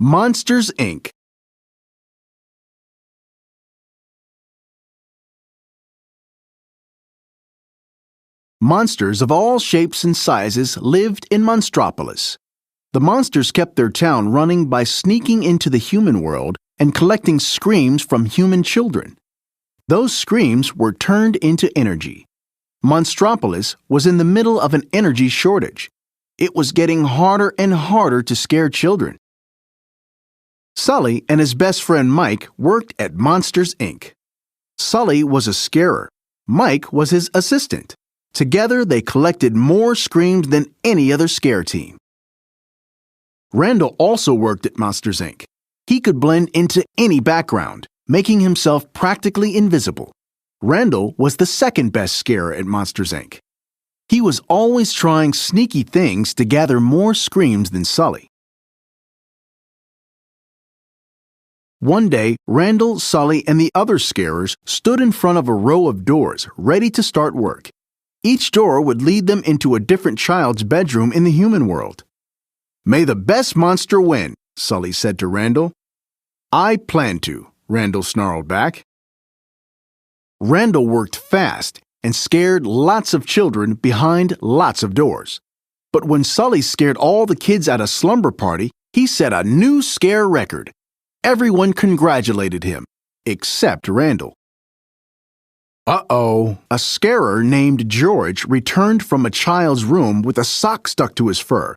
Monsters, Inc. Monsters of all shapes and sizes lived in Monstropolis. The monsters kept their town running by sneaking into the human world and collecting screams from human children. Those screams were turned into energy. Monstropolis was in the middle of an energy shortage. It was getting harder and harder to scare children. Sully and his best friend Mike worked at Monsters, Inc. Sully was a scarer. Mike was his assistant. Together, they collected more screams than any other scare team. Randall also worked at Monsters, Inc. He could blend into any background, making himself practically invisible. Randall was the second best scarer at Monsters, Inc. He was always trying sneaky things to gather more screams than Sully. One day, Randall, Sully, and the other scarers stood in front of a row of doors, ready to start work. Each door would lead them into a different child's bedroom in the human world. "May the best monster win," Sully said to Randall. "I plan to," Randall snarled back. Randall worked fast and scared lots of children behind lots of doors. But when Sully scared all the kids at a slumber party, he set a new scare record. Everyone congratulated him, except Randall. Uh-oh! A scarer named George returned from a child's room with a sock stuck to his fur.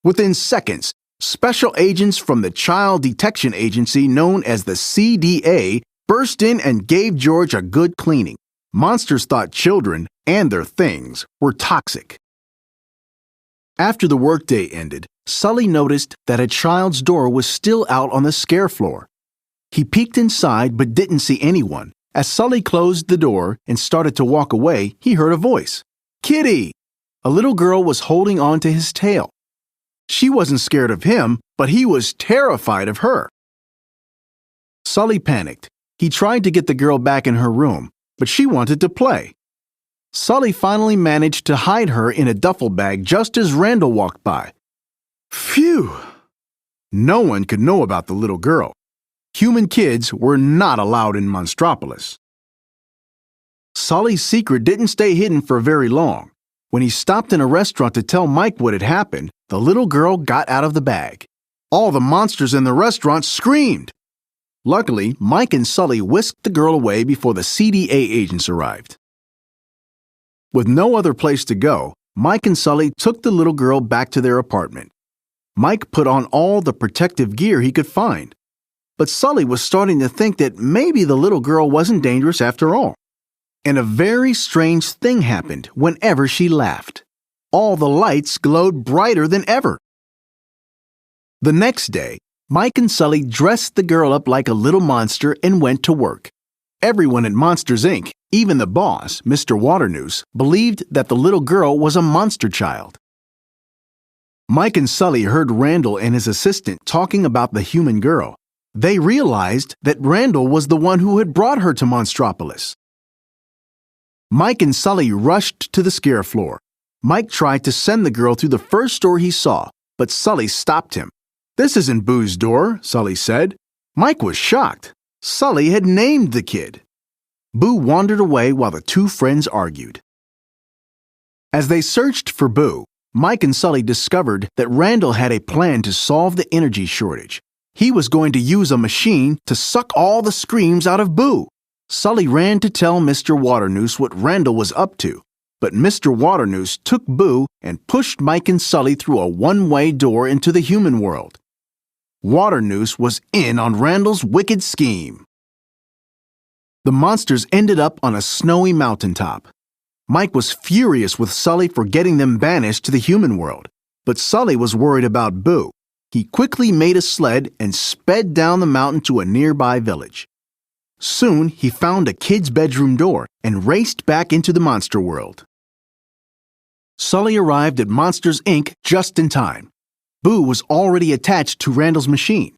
Within seconds, special agents from the child detection agency known as the CDA burst in and gave George a good cleaning. Monsters thought children and their things were toxic. After the workday ended, Sully noticed that a child's door was still out on the scare floor. He peeked inside but didn't see anyone. As Sully closed the door and started to walk away, he heard a voice. "Kitty!" A little girl was holding on to his tail. She wasn't scared of him, but he was terrified of her. Sully panicked. He tried to get the girl back in her room, but she wanted to play. Sully finally managed to hide her in a duffel bag just as Randall walked by. Phew! No one could know about the little girl. Human kids were not allowed in Monstropolis. Sully's secret didn't stay hidden for very long. When he stopped in a restaurant to tell Mike what had happened, the little girl got out of the bag. All the monsters in the restaurant screamed. Luckily, Mike and Sully whisked the girl away before the CDA agents arrived. With no other place to go, Mike and Sully took the little girl back to their apartment. Mike put on all the protective gear he could find. But Sully was starting to think that maybe the little girl wasn't dangerous after all. And a very strange thing happened whenever she laughed. All the lights glowed brighter than ever. The next day, Mike and Sully dressed the girl up like a little monster and went to work. Everyone at Monsters, Inc., even the boss, Mr. Waternoose, believed that the little girl was a monster child. Mike and Sully heard Randall and his assistant talking about the human girl. They realized that Randall was the one who had brought her to Monstropolis. Mike and Sully rushed to the scare floor. Mike tried to send the girl through the first door he saw, but Sully stopped him. "This isn't Boo's door," Sully said. Mike was shocked. Sully had named the kid. Boo wandered away while the two friends argued. As they searched for Boo, Mike and Sully discovered that Randall had a plan to solve the energy shortage. He was going to use a machine to suck all the screams out of Boo. Sully ran to tell Mr. Waternoose what Randall was up to, but Mr. Waternoose took Boo and pushed Mike and Sully through a one-way door into the human world. Waternoose was in on Randall's wicked scheme. The monsters ended up on a snowy mountaintop. Mike was furious with Sully for getting them banished to the human world, but Sully was worried about Boo. He quickly made a sled and sped down the mountain to a nearby village. Soon, he found a kid's bedroom door and raced back into the monster world. Sully arrived at Monsters, Inc. just in time. Boo was already attached to Randall's machine.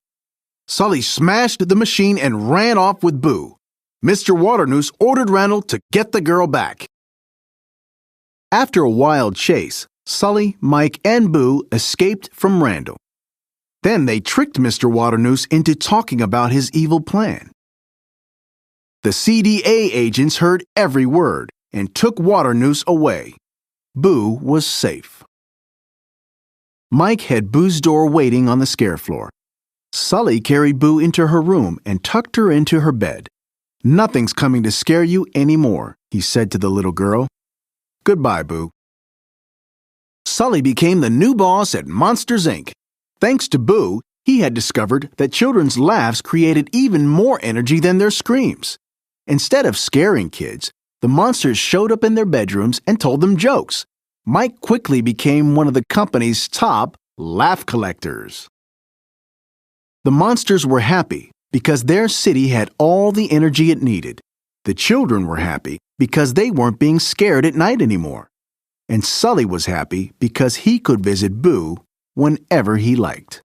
Sully smashed the machine and ran off with Boo. Mr. Waternoose ordered Randall to get the girl back. After a wild chase, Sully, Mike, and Boo escaped from Randall. Then they tricked Mr. Waternoose into talking about his evil plan. The CDA agents heard every word and took Waternoose away. Boo was safe. Mike had Boo's door waiting on the scare floor. Sully carried Boo into her room and tucked her into her bed. "Nothing's coming to scare you anymore," he said to the little girl. "Goodbye, Boo." Sully became the new boss at Monsters, Inc. Thanks to Boo, he had discovered that children's laughs created even more energy than their screams. Instead of scaring kids, the monsters showed up in their bedrooms and told them jokes. Mike quickly became one of the company's top laugh collectors. The monsters were happy because their city had all the energy it needed. The children were happy because they weren't being scared at night anymore. And Sully was happy because he could visit Boo whenever he liked.